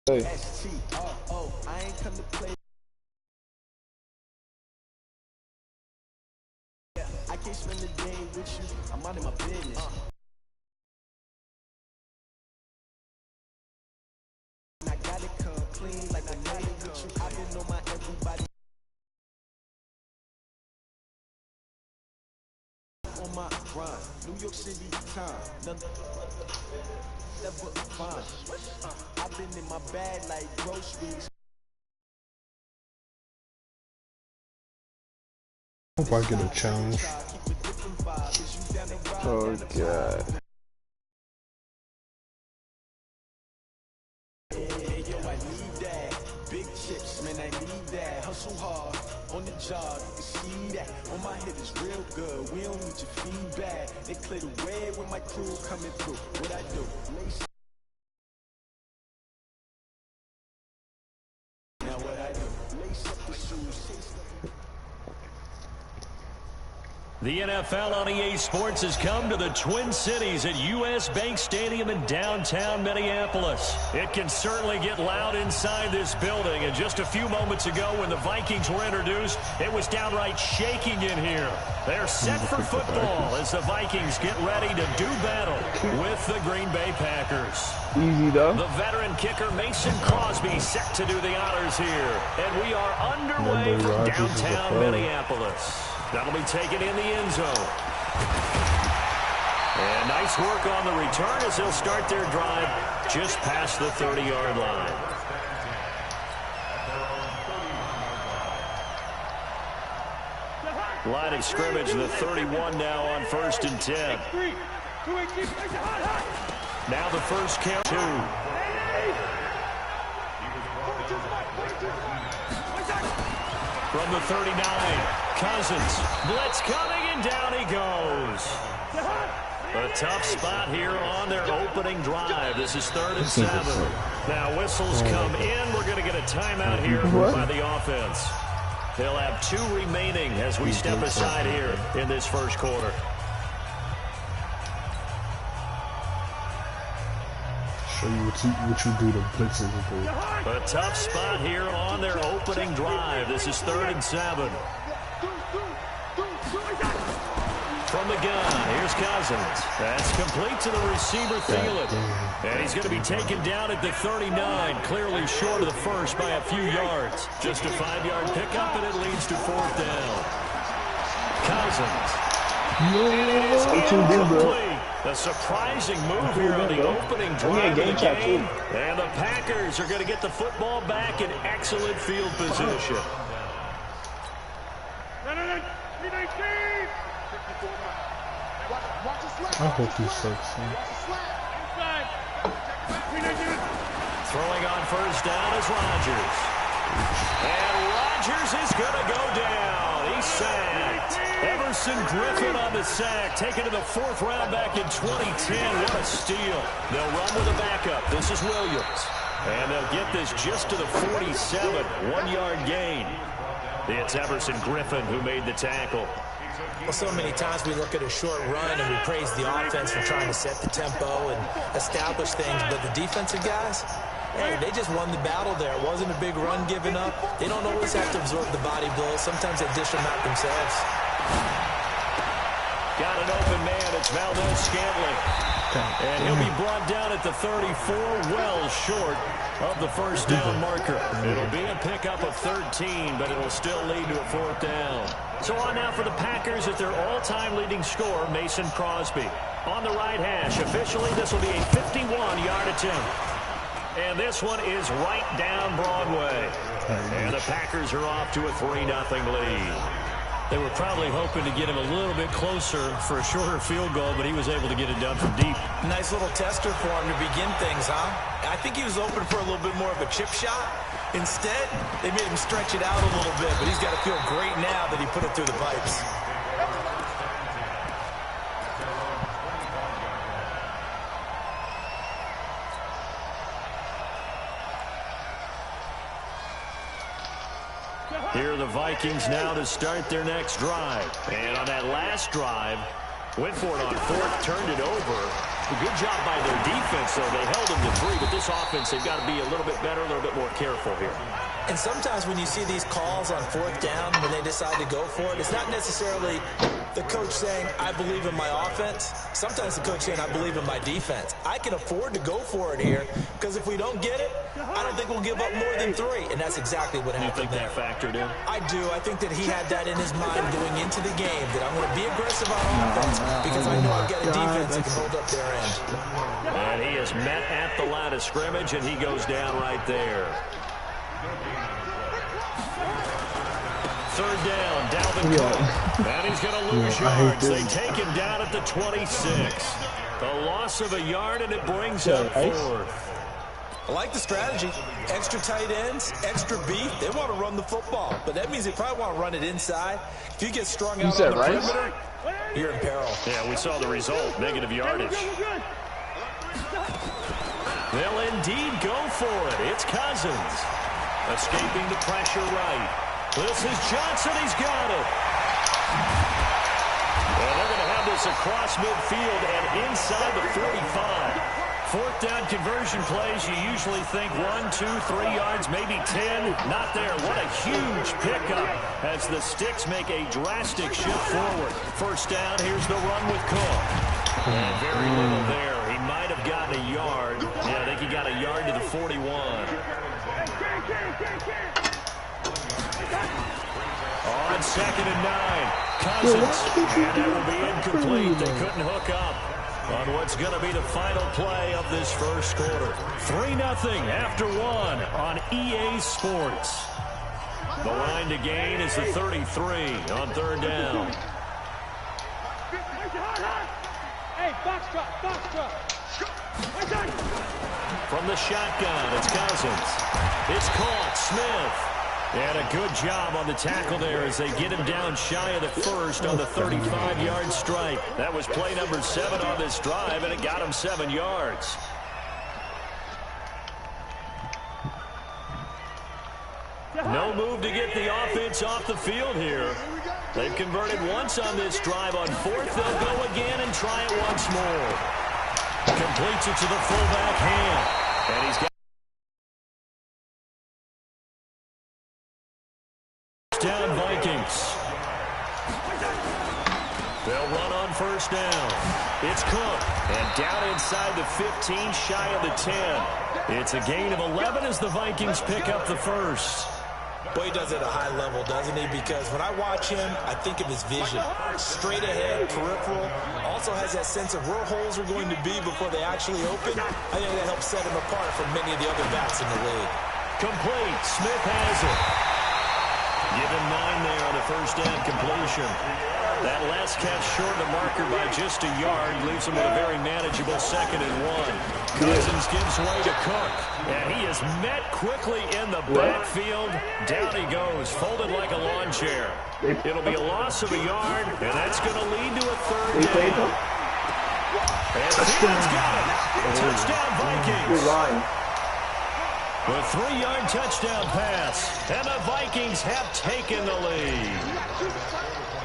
Hey. I ain't come to play. I can't spend the day with you. I'm out of my business. I gotta come clean like I know it with you. I've been on my everybody. On my grind, New York City time, never fine. I've been in my bag like groceries. Hope I get a challenge. Oh god. Big chips, man, I need that. Hustle hard on the job, you can see that. On my head is real good. We don't need your feedback. They clear the way when my crew coming through. What I do? Now what I do? Lace up the shoes. The NFL on EA Sports has come to the Twin Cities at US Bank Stadium in downtown Minneapolis. It can certainly get loud inside this building, and just a few moments ago when the Vikings were introduced, it was downright shaking in here. They're set for football as the Vikings get ready to do battle with the Green Bay Packers. Easy though. The veteran kicker Mason Crosby set to do the honors here, and we are underway from downtown Minneapolis. That'll be taken in the end zone. And nice work on the return as they'll start their drive just past the 30-yard line. Line of scrimmage, the 31 now on 1st and 10. Now the first count, 2. From the 39. Cousins, blitz coming, and down he goes. A tough spot here on their opening drive. This is 3rd and 7. Now whistles come in. We're going to get a timeout here by the offense. They'll have 2 remaining as we step aside here in this first quarter. Show you what you do to blitzes. A tough spot here on their opening drive. This is 3rd and 7. From the gun, here's Cousins. That's complete to the receiver, Thielen. And he's going to be taken down at the 39, clearly short of the first by a few yards. Just a 5-yard pickup, and it leads to 4th down. Cousins. Incomplete. A surprising move here on the opening drive of the game. And the Packers are going to get the football back in excellent field position. I hope he sucks. Throwing on 1st down is Rodgers. And Rodgers is going to go down. He's sacked. Everson Griffin on the sack, taken to the 4th round back in 2010. What a steal. They'll run with a backup. This is Williams. And they'll get this just to the 47. 1-yard gain. It's Everson Griffin who made the tackle. Well, so many times we look at a short run and we praise the offense for trying to set the tempo and establish things, but the defensive guys, hey, they just won the battle there. It wasn't a big run given up. They don't always have to absorb the body blows. Sometimes they dish them out themselves. Got an open man. It's Valdez-Scantling. And he'll be brought down at the 34, well short of the 1st down marker. It'll be a pickup of 13, but it'll still lead to a 4th down. So on now for the Packers at their all-time leading scorer, Mason Crosby. On the right hash, officially this will be a 51-yard attempt. And this one is right down Broadway. And the Packers are off to a 3-0 lead. They were probably hoping to get him a little bit closer for a shorter field goal, but he was able to get it done from deep. Nice little tester for him to begin things, huh? I think he was open for a little bit more of a chip shot. Instead, they made him stretch it out a little bit, but he's got to feel great now that he put it through the pipes. Here are the Vikings now to start their next drive. And on that last drive, Went for it on fourth, turned it over. A good job by their defense, though. They held them to 3, but this offense, they've got to be a little bit better, a little bit more careful here. And sometimes when you see these calls on fourth down, when they decide to go for it, it's not necessarily the coach saying, I believe in my offense. Sometimes the coach saying, I believe in my defense. I can afford to go for it here because if we don't get it, I don't think we'll give up more than 3. And that's exactly what happened. You think that factored in? I do. I think that he had that in his mind going into the game, that I'm going to be aggressive on offense because I know I've got a defense that can hold up their end. And he is met at the line of scrimmage, and he goes down right there. Third down, Dalvin Cook. And he's going to lose yards. They take him down at the 26. The loss of a yard, and it brings up fourth. I like the strategy. Extra tight ends, extra beef. They want to run the football, but that means they probably want to run it inside. If you get strung out on the perimeter, you're in peril. Yeah, we saw the result, negative yardage. They'll indeed go for it. It's Cousins. Escaping the pressure right. This is Johnson. He's got it. And they're going to have this across midfield and inside the 45. Fourth down conversion plays, you usually think 1, 2, 3 yards, maybe 10. Not there. What a huge pickup as the Sticks make a drastic shift forward. First down, here's the run with Cook. And very little there. He might have gotten a yard. Yeah, I think he got a yard to the 41. On 2nd and 9, Cousins. And that will be incomplete. They couldn't hook up on what's going to be the final play of this first quarter. 3-0 after 1 on EA Sports. The line to gain is the 33 on third down. Hey, box drop. From the shotgun, it's Cousins. It's caught, Smith. And a good job on the tackle there as they get him down shy of the first on the 35-yard strike. That was play number 7 on this drive, and it got him 7 yards. No move to get the offense off the field here. They've converted once on this drive. On fourth, they'll go again and try it once more. Completes it to the fullback hand. And he's got down Vikings. They'll run on first down. It's Cook. And down inside the 15, shy of the 10. It's a gain of 11 as the Vikings pick up the first. Boy, he does it at a high level, doesn't he? Because when I watch him, I think of his vision. Straight ahead, peripheral. Also has that sense of where holes are going to be before they actually open. I think that helps set him apart from many of the other backs in the league. Complete. Smith has it. Give him 9 there on a first down completion. That last catch short of the marker by just a yard leaves him with a very manageable 2nd and 1. Cousins gives way to Cook, and he is met quickly in the backfield. Down he goes, folded like a lawn chair. It'll be a loss of a yard, and that's going to lead to a third down. And Fields got it. Touchdown Vikings. The 3-yard touchdown pass, and the Vikings have taken the lead.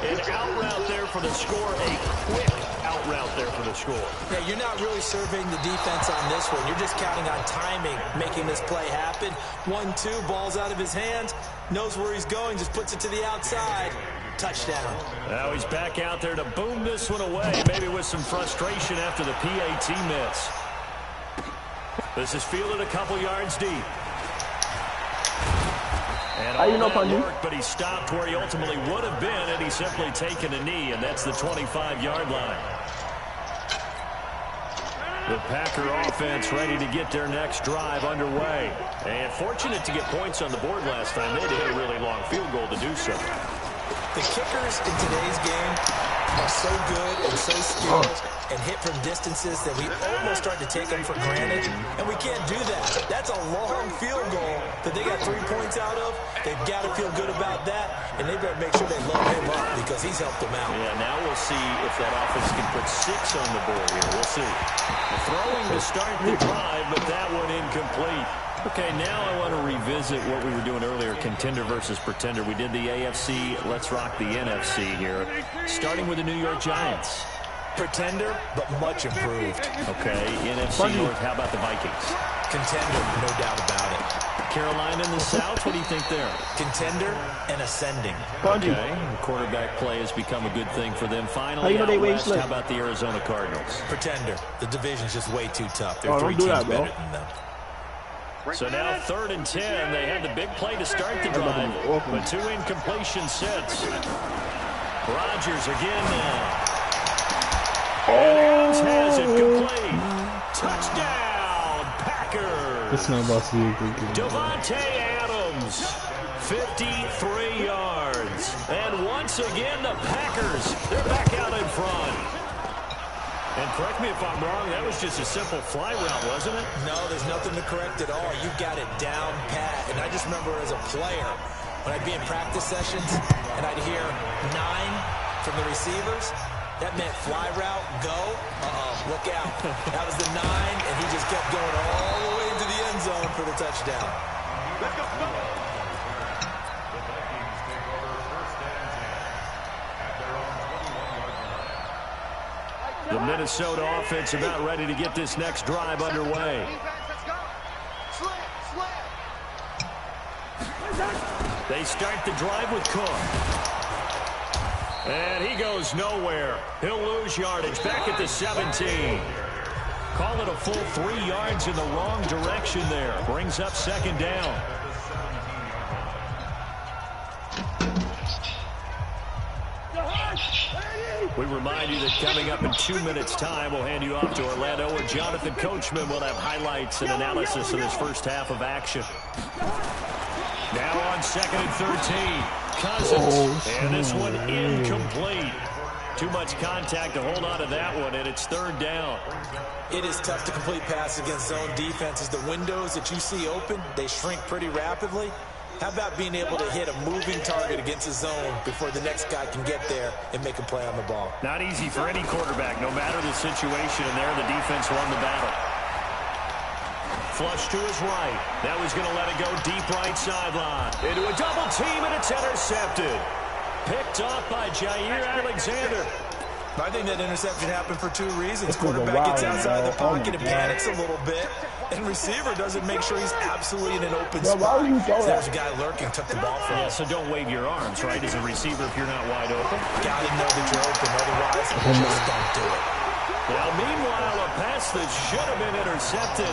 An out route there for the score, a quick out route there for the score. Yeah, you're not really surveying the defense on this one. You're just counting on timing, making this play happen. 1-2, ball's out of his hands, knows where he's going, just puts it to the outside. Touchdown. Now he's back out there to boom this one away, maybe with some frustration after the PAT miss. This is fielded a couple yards deep. And all that worked, but he stopped where he ultimately would have been, and he's simply taken a knee, and that's the 25-yard line. The Packer offense ready to get their next drive underway. And fortunate to get points on the board last time. They had to hit a really long field goal to do so. The kickers in today's game are so good and so skilled and hit from distances that we almost start to take them for granted, and we can't do that. That's a long field goal that they got 3 points out of. They've got to feel good about that, and they better make sure they load him up because he's helped them out. Yeah, now we'll see if that offense can put 6 on the board here. We'll see. Throwing to start the drive, but that one incomplete. Okay, now I want to revisit what we were doing earlier, contender versus pretender. We did the AFC, let's rock the NFC here, starting with the New York Giants. Pretender, but much improved. Okay, NFC North, how about the Vikings? Contender, no doubt about it. Carolina in the South, what do you think there? Contender and ascending. Okay, quarterback play has become a good thing for them. Finally, out west, how about the Arizona Cardinals? Pretender. The division's just way too tough. There are 3 teams better than them. So now 3rd and 10. They had the big play to start the drive, but 2 incompletion sets. Rodgers again now. And Adams has it complete. Touchdown, Packers. It's not about to be a good game. Davante Adams, 53 yards. And once again, the Packers, they're back out in front. And correct me if I'm wrong, that was just a simple fly route, wasn't it? No, there's nothing to correct at all. You got it down pat. And I just remember as a player, when I'd be in practice sessions, and I'd hear 9 from the receivers, that meant fly route, go, look out. That was the 9, and he just kept going all the way into the end zone for the touchdown. Let's go. The Minnesota offense about ready to get this next drive underway. They start the drive with Cook. And he goes nowhere. He'll lose yardage back at the 17. Call it a full 3 yards in the wrong direction there. Brings up 2nd down. We remind you that coming up in 2 minutes' time, we'll hand you off to Orlando, where Jonathan Coachman will have highlights and analysis of this first half of action. Now on 2nd and 13. Cousins. And this one incomplete. Too much contact to hold on to that one, and it's 3rd down. It is tough to complete passes against zone defenses. The windows that you see open, they shrink pretty rapidly. How about being able to hit a moving target against a zone before the next guy can get there and make a play on the ball? Not easy for any quarterback, no matter the situation, and there the defense won the battle. Flush to his right. That was going to let it go deep right sideline. Into a double team, and it's intercepted. Picked off by Jair Alexander. I think that interception happened for 2 reasons. Quarterback gets outside the pocket and panics a little bit, and receiver doesn't make sure he's absolutely in an open spot. There's a guy lurking, took the ball from him. So don't wave your arms, right, as a receiver if you're not wide open. Got to know that you're open, otherwise just don't do it. Now, meanwhile, a pass that should have been intercepted,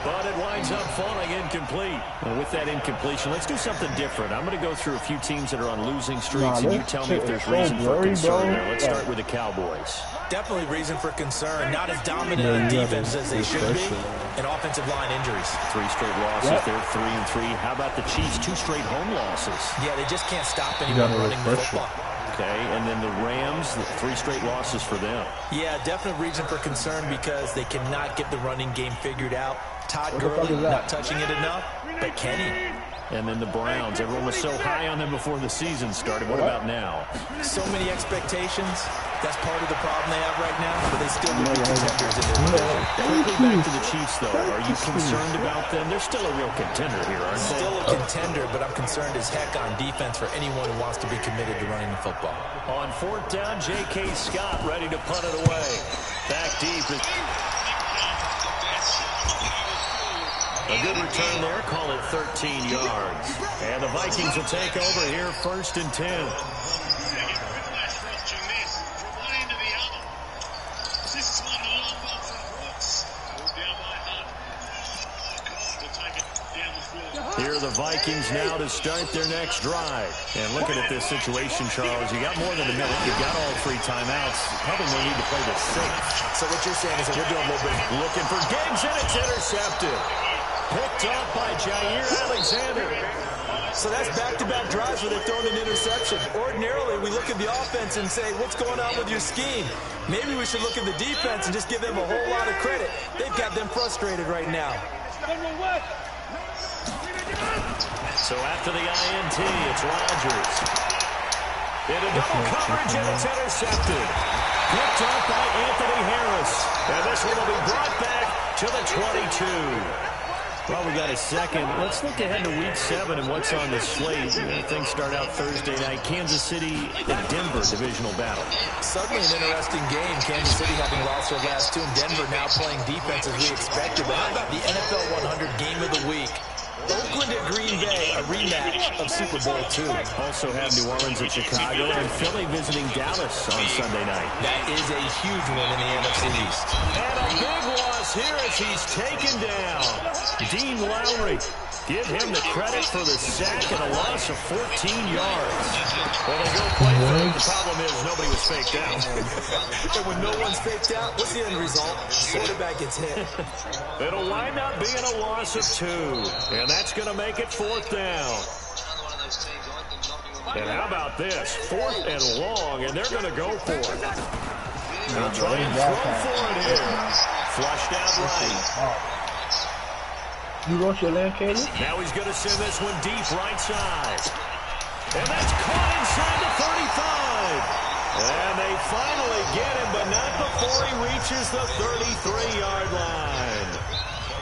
but it winds up falling incomplete. And with that incompletion, let's do something different. I'm going to go through a few teams that are on losing streaks, and you tell me if there's reason for concern there. Let's start with the Cowboys. Definitely reason for concern. Not as dominant on defense as they should be, and offensive line injuries. 3 straight losses. They're 3-3. How about the Chiefs? 2 straight home losses. Yeah, they just can't stop anyone running the football. Okay, and then the Rams, 3 straight losses for them. Yeah, definite reason for concern because they cannot get the running game figured out. Todd Gurley not touching it enough, but Kenny. And then the Browns. Everyone was so high on them before the season started. What about now? So many expectations. That's part of the problem they have right now, but they still will be contenders in their division. Quickly back to the Chiefs, though. Are you concerned about them? They're still a real contender here, aren't they? Still a contender, but I'm concerned as heck on defense for anyone who wants to be committed to running the football. On 4th down, J.K. Scott ready to punt it away. Back deep. A good return there, call it 13 yards. And the Vikings will take over here, 1st and 10. Here are the Vikings now to start their next drive. And looking at this situation, Charles, you got more than a minute. You've got all 3 timeouts. Probably no need to play this safe. So what you're saying is that we're doing a little bit. Looking for Diggs, and it's intercepted. Picked up by Jair Alexander. So that's back-to-back drives where they've thrown an interception. Ordinarily, we look at the offense and say, what's going on with your scheme? Maybe we should look at the defense and just give them a whole lot of credit. They've got them frustrated right now. So after the INT, it's Rodgers. Into double coverage, and it's intercepted. Picked up by Anthony Harris. And this one will be brought back to the 22. Well, we got a second. Let's look ahead to Week 7 and what's on the slate. Things start out Thursday night. Kansas City and Denver divisional battle. Suddenly an interesting game. Kansas City having lost their last two, and Denver now playing defense as we expected. But how about the NFL 100 game of the week? Oakland at Green Bay, a rematch of Super Bowl II. Also have New Orleans at Chicago and Philly visiting Dallas on Sunday night. That is a huge win in the NFC East. And a big loss here as he's taken down. Dean Lowry. Give him the credit for the sack and a loss of 14 yards. Well, they go play fake. The problem is nobody was faked out. And when no one's faked out, what's the end result? Quarterback gets hit. It'll wind up being a loss of 2. And that's going to make it 4th down. And how about this? 4th and long, and they're going to go for it. They'll try and throw for it here. Flushed out right. You wrote your land, Katie? Now he's going to send this one deep right side. And that's caught inside the 35. And they finally get him, but not before he reaches the 33-yard line.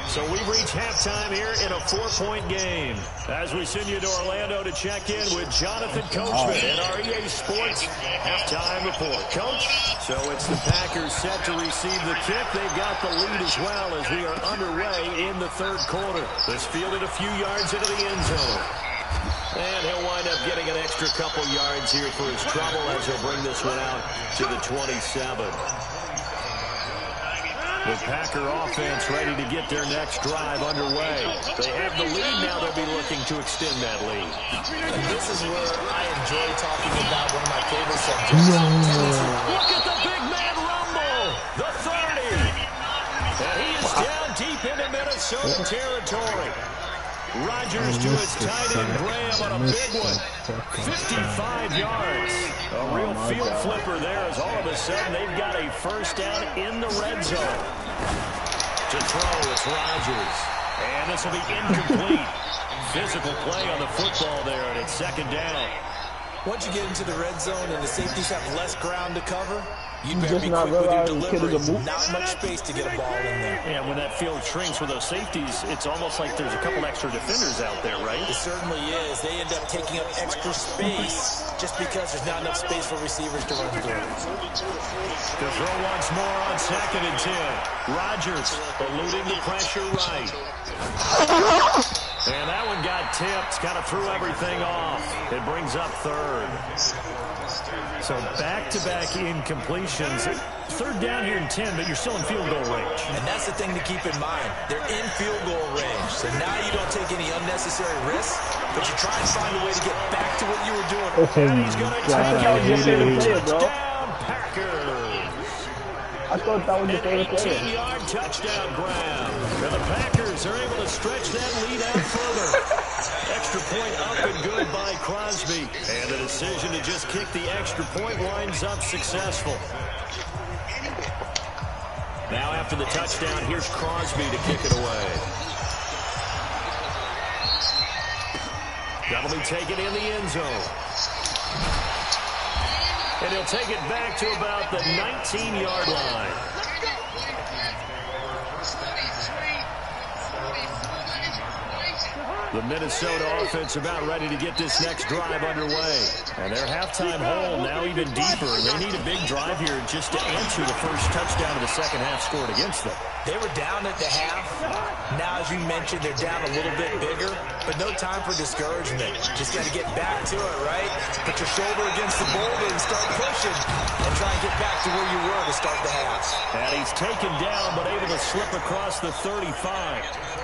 So we've reached halftime here in a 4-point game. As we send you to Orlando to check in with Jonathan Coachman at our EA Sports halftime report. Coach, so it's the Packers set to receive the kick. They've got the lead as well as we are underway in the 3rd quarter. This fielded a few yards into the end zone. And he'll wind up getting an extra couple yards here for his trouble as he'll bring this one out to the 27. With Packer offense ready to get their next drive underway. They have the lead now. They'll be looking to extend that lead. And this is where I enjoy talking about one of my favorite subjects. Look at the big man rumble. The 30. And he is down deep into Minnesota territory. Rodgers to his tight end Graham on a big one. 55 yards. A real field flipper there as all of a sudden they've got a first down in the red zone. To throw, it's Rodgers. And this will be incomplete. Physical play on the football there, and it's 2nd down. Once you get into the red zone and the safeties have less ground to cover, you'd better just be not quick with your realizing kid is a delivery. move? Not much space to get a ball in there. And when that field shrinks with those safeties, it's almost like there's a couple extra defenders out there, right? It certainly is. They end up taking up extra space just because there's not enough space for receivers to run through. To throw once more on 2nd and 10. Rodgers eluding the pressure right. And that one got tipped. Kind of threw everything off. It brings up 3rd. So back-to-back incompletions. 3rd down here in 10, but you're still in field goal range. And that's the thing to keep in mind. They're in field goal range. So now you don't take any unnecessary risks, but you try and find a way to get back to what you were doing. And he's going to take it. Touchdown, Packers. I thought that was the favorite player. 18-yard touchdown grab. And the Packers are able to stretch that lead out further. Extra point up and good by Crosby. And the decision to just kick the extra point winds up successful. Now after the touchdown, here's Crosby to kick it away. That'll be taken in the end zone. And he'll take it back to about the 19-yard line. The Minnesota offense about ready to get this next drive underway. And their halftime hole now even deeper. They need a big drive here just to answer the first touchdown of the second half scored against them. They were down at the half. Now, as you mentioned, they're down a little bit bigger, but no time for discouragement. Just got to get back to it, right? Put your shoulder against the boulder and start pushing and try and get back to where you were to start the half. And he's taken down but able to slip across the 35.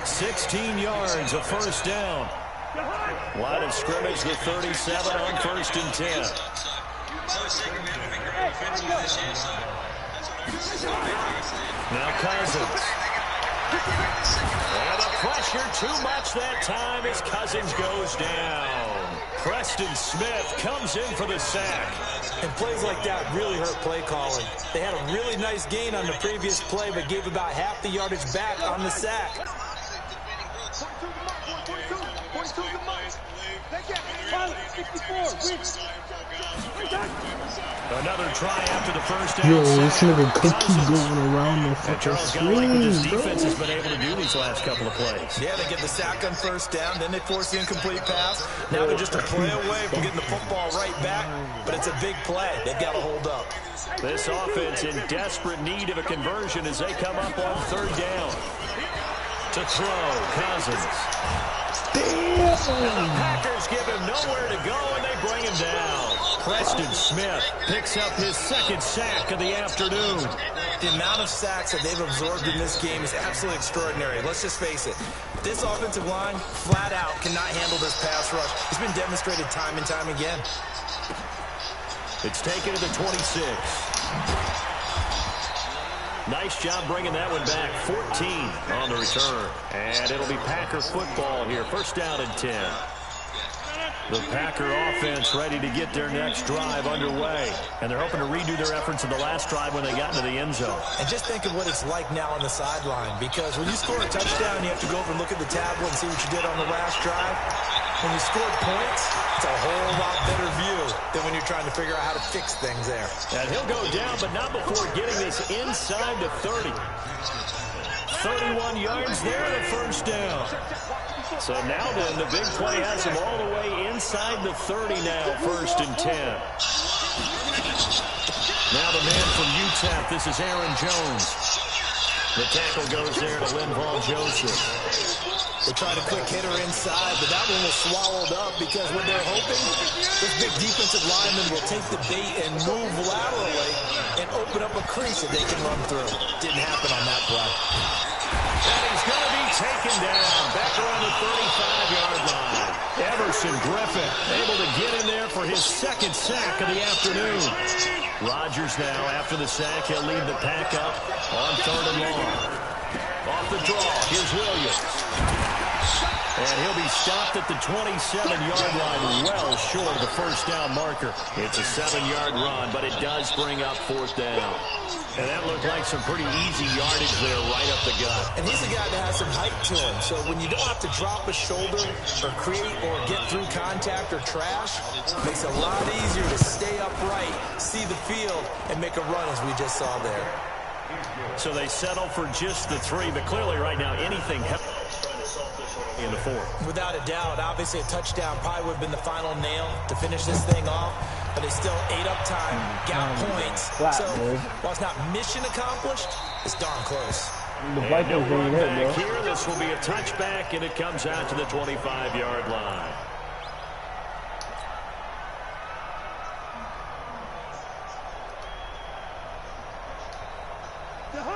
16 yards, a first down. Line of scrimmage, the 37 on 1st and 10. Now Cousins. And the pressure too much that time as Cousins goes down. Preston Smith comes in for the sack. And plays like that really hurt play calling. They had a really nice gain on the previous play, but gave about half the yardage back on the sack. Another try after the first down. Yo, this nigga could keep going around the And fucking Charles got like what this screen, bro. defense has been able to do these last couple of plays. Yeah, they get the sack on first down, then they force the incomplete pass. Now they're just a play away from getting the football right back, but it's a big play. They've got to hold up. This offense in desperate need of a conversion as they come up on third down. To throw, Cousins. And the Packers give him nowhere to go, and they bring him down. Preston Smith picks up his second sack of the afternoon. The amount of sacks that they've absorbed in this game is absolutely extraordinary. Let's just face it. This offensive line, flat out, cannot handle this pass rush. It's been demonstrated time and time again. It's taken to the 26. Nice job bringing that one back. 14 on the return. And it'll be Packer football here. First down and 10. The Packer offense ready to get their next drive underway. And they're hoping to redo their efforts in the last drive when they got into the end zone. And just think of what it's like now on the sideline. Because when you score a touchdown, you have to go over and look at the tablet and see what you did on the last drive. When you scored points, it's a whole lot better view than when you're trying to figure out how to fix things there. And he'll go down, but not before getting this inside the 30. 31 yards there, the first down. So now then, the big play has him all the way inside the 30 now, first and 10. Now the man from UTEP, this is Aaron Jones. The tackle goes there to Linval Joseph. They tried a quick hitter inside, but that one was swallowed up because what they're hoping, this big defensive lineman will take the bait and move laterally and open up a crease that they can run through. Didn't happen on that play. And he's going to be taken down back around the 35-yard line. Everson Griffin able to get in there for his second sack of the afternoon. Rodgers now, after the sack, he'll lead the pack up on third and long. Off the draw, here's Williams. And he'll be stopped at the 27-yard line, well short of the first down marker. It's a 7-yard run, but it does bring up fourth down. And that looked like some pretty easy yardage there right up the gut. And he's a guy that has some height to him. So when you don't have to drop a shoulder or create or get through contact or trash, it makes it a lot easier to stay upright, see the field, and make a run as we just saw there. So they settle for just the 3, but clearly right now anything in the 4th. Without a doubt, obviously a touchdown probably would have been the final nail to finish this thing off, but they still ate up time, got points. So while it's not mission accomplished, it's darn close. The Vikings run hit, back bro. here. This will be a touchback, and it comes out to the 25-yard line.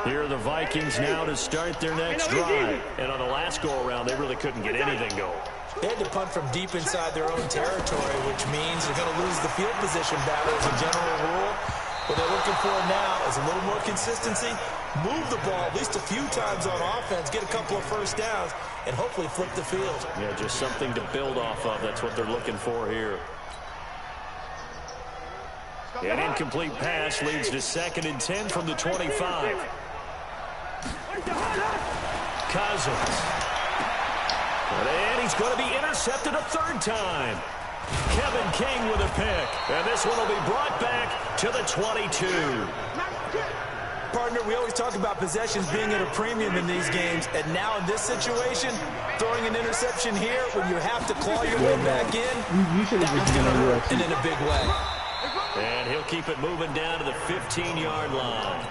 Here are the Vikings now to start their next drive. And on the last go-around, they really couldn't get anything going. They had to punt from deep inside their own territory, which means they're going to lose the field position battle as a general rule. What they're looking for now is a little more consistency, move the ball at least a few times on offense, get a couple of first downs, and hopefully flip the field. Yeah, just something to build off of. That's what they're looking for here. An incomplete pass leads to 2nd and 10 from the 25. Cousins. And he's going to be intercepted a third time. Kevin King with a pick. And this one will be brought back to the 22. Partner, we always talk about possessions being at a premium in these games, and now in this situation, throwing an interception here when you have to claw your way back in, You should have just been on UFC. and in a big way. And he'll keep it moving down to the 15-yard line.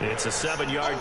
It's a 7-yard